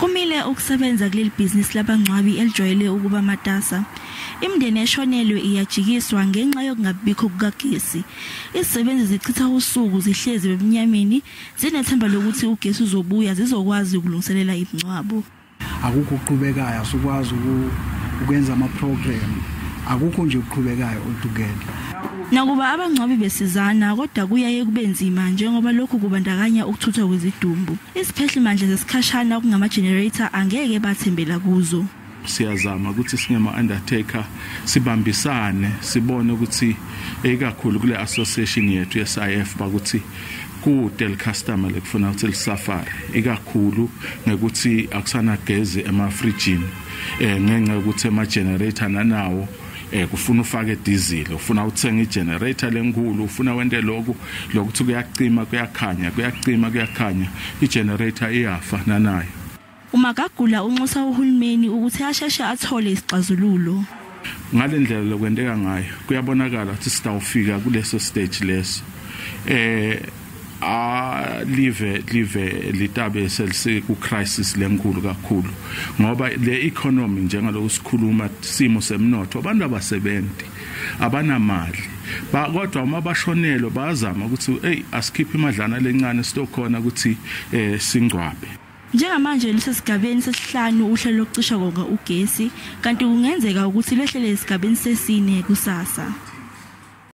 Kumile ukusebenza kuleli business labangcwabi elijwayele ukuba matasa. Imindeni eshonelwe iyajikiswa ngenxa yokungabikho kukagesi. Izisebenzi zichitha usuku zihlezi beminyameni zinethemba lokuthi ugesi uzobuya zizokwazi ukulungiselela imingcwabo. Akukho ukuqhubekayo sokwazi ukwenza ama program. Akukho nje ukuqhubekayo altogether. Nakuba abangcwabi besizana kodwa kuyaye kube nzima njengoba lokhu kubandakanya ukuthuthwa kwezidumbu. Isiphehli manje zesikhashana okungama generator angeke bathembela kuzo. Siyazama ukuthi singema undertaker sibambisane sibone ukuthi ekakhulu kule association yethu yeSIF bakuthi kude customer lekufuna ukuthi lisafari ikakhulu ngekuthi akusana gezi emafrijini ngenxa yokuthi ema generator nanawo kufuna ufake diesel ufuna uthenga igenerator lenkulu ufuna wente lokuthi kuyacima kuyakhanya igenerator iyafa nanayo. Umagagula unxusa uhulumeni ukuthi asheshe athole isixazululo. Ngalendlela lokwenteka ngayo kuyabonakala ukuthi sitawufika kuleso stage leso live litabe selise ku crisis lenkulu kakhulu ngoba le economy njengalo sikhuluma simo semnotho abantu abasebenzi abanamali kodwa uma bashonelwe bayazama ukuthi asikhiphe imadlana lencane sitokhona ukuthi singcwabe. Njengamanje lisesigabeni sesihlanu uhlelo lokucisha konga ugesi kanti kungenzeka ukuthi lehlele esigabeni sesine kusasa.